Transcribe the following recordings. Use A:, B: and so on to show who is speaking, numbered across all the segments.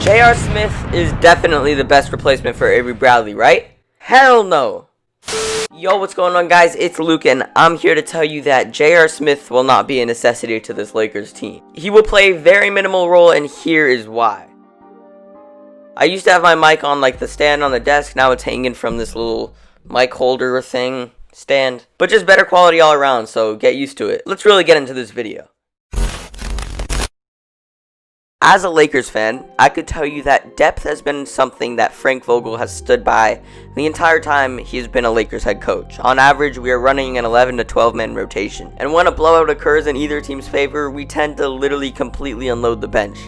A: J.R. Smith is definitely the best replacement for Avery Bradley, right? Hell no. Yo, what's going on, guys? It's Luke, and I'm here to tell you that J.R. Smith will not be a necessity to this Lakers team. He will play a very minimal role, and here is why. I used to have my mic on like the stand on the desk. Now it's hanging from this little mic holder thing stand. But just better quality all around, so get used to it. Let's really get into this video. As a Lakers fan, I could tell you that depth has been something that Frank Vogel has stood by the entire time he's been a Lakers head coach. On average, we are running an 11 to 12 man rotation. And when a blowout occurs in either team's favor, we tend to literally completely unload the bench.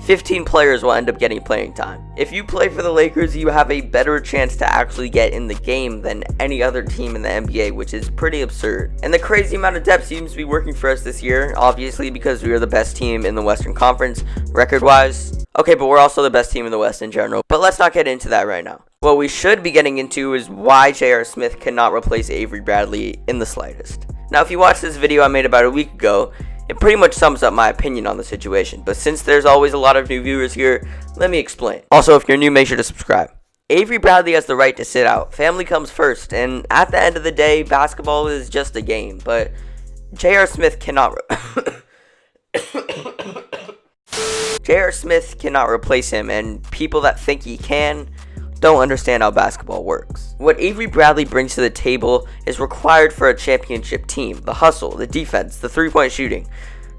A: 15 players will end up getting playing time. If you play for the Lakers, you have a better chance to actually get in the game than any other team in the NBA, which is pretty absurd. And the crazy amount of depth seems to be working for us this year, obviously because we are the best team in the Western Conference, record-wise. Okay, but we're also the best team in the West in general, but let's not get into that right now. What we should be getting into is why J.R. Smith cannot replace Avery Bradley in the slightest. Now, if you watched this video I made about a week ago, it pretty much sums up my opinion on the situation, but since there's always a lot of new viewers here, let me explain. Also, if you're new, make sure to subscribe. Avery Bradley has the right to sit out. Family comes first, and at the end of the day, basketball is just a game, but J.R. Smith cannot J.R. Smith cannot replace him, and people that think he can don't understand how basketball works. What Avery Bradley brings to the table is required for a championship team: the hustle, the defense, the three-point shooting.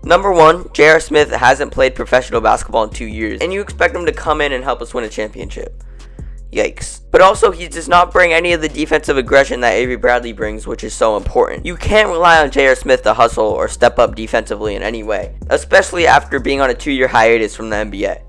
A: Number one, J.R. Smith hasn't played professional basketball in 2 years, and you expect him to come in and help us win a championship. Yikes. But also, he does not bring any of the defensive aggression that Avery Bradley brings, which is so important. You can't rely on J.R. Smith to hustle or step up defensively in any way, especially after being on a 2-year hiatus from the NBA.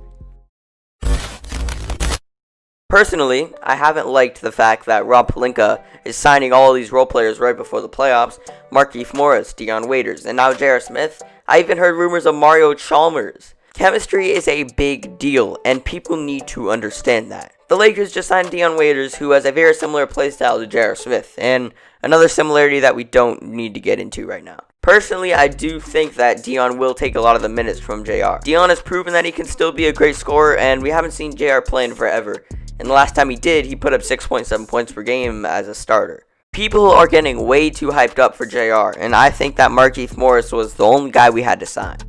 A: Personally, I haven't liked the fact that Rob Pelinka is signing all these role players right before the playoffs: Markieff Morris, Dion Waiters, and now J.R. Smith. I even heard rumors of Mario Chalmers. Chemistry is a big deal, and people need to understand that. The Lakers just signed Dion Waiters, who has a very similar playstyle to J.R. Smith, and another similarity that we don't need to get into right now. Personally, I do think that Dion will take a lot of the minutes from J.R. Dion has proven that he can still be a great scorer, and we haven't seen J.R. play in forever. And the last time he did, he put up 6.7 points per game as a starter. People are getting way too hyped up for JR, and I think that Markieff Morris was the only guy we had to sign.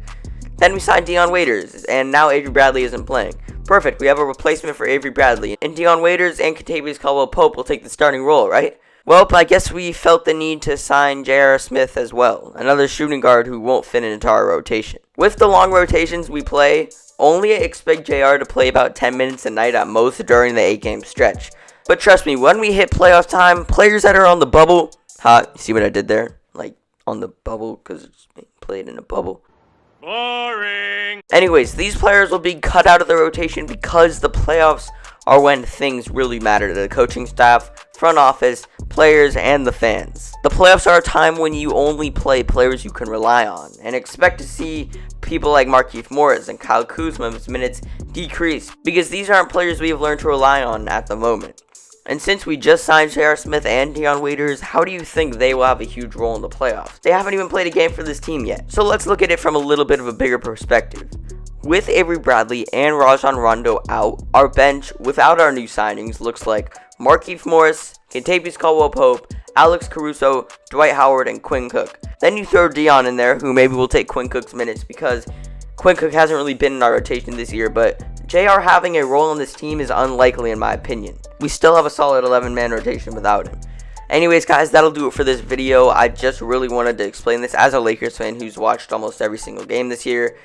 A: Then we signed Dion Waiters, and now Avery Bradley isn't playing. Perfect, we have a replacement for Avery Bradley, and Dion Waiters and Kentavious Caldwell-Pope will take the starting role, right? Well, I guess we felt the need to sign J.R. Smith as well, another shooting guard who won't fit into our rotation. With the long rotations we play, only expect JR to play about 10 minutes a night at most during the 8-game stretch. But trust me, when we hit playoff time, players that are on the bubble, you see what I did there? Like, on the bubble, because it's being played in a bubble. Boring! Anyways, these players will be cut out of the rotation because the playoffs are when things really matter to the coaching staff, front office, players, and the fans. The playoffs are a time when you only play players you can rely on, and expect to see people like Markieff Morris and Kyle Kuzma's minutes decrease, because these aren't players we have learned to rely on at the moment. And since we just signed J.R. Smith and Dion Waiters, how do you think they will have a huge role in the playoffs? They haven't even played a game for this team yet. So let's look at it from a little bit of a bigger perspective. With Avery Bradley and Rajon Rondo out, our bench, without our new signings, looks like Markieff Morris, Kentavious Caldwell-Pope, Alex Caruso, Dwight Howard, and Quinn Cook. Then you throw Dion in there, who maybe will take Quinn Cook's minutes because Quinn Cook hasn't really been in our rotation this year, but JR having a role on this team is unlikely in my opinion. We still have a solid 11-man rotation without him. Anyways, guys, that'll do it for this video. I just really wanted to explain this as a Lakers fan who's watched almost every single game this year.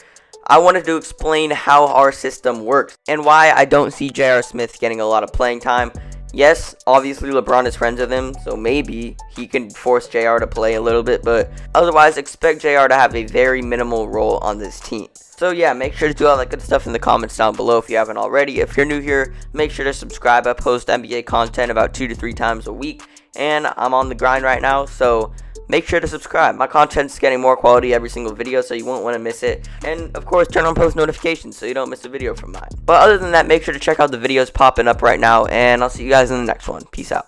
A: I wanted to explain how our system works and why I don't see J.R. Smith getting a lot of playing time. Yes, obviously LeBron is friends with him, so maybe he can force JR to play a little bit, but otherwise expect JR to have a very minimal role on this team. So yeah, make sure to do all that good stuff in the comments down below if you haven't already. If you're new here, make sure to subscribe. I post NBA content about 2 to 3 times a week, and I'm on the grind right now, so make sure to subscribe. My content's getting more quality every single video, so you won't want to miss it. And, of course, turn on post notifications so you don't miss a video from mine. But other than that, make sure to check out the videos popping up right now, and I'll see you guys in the next one. Peace out.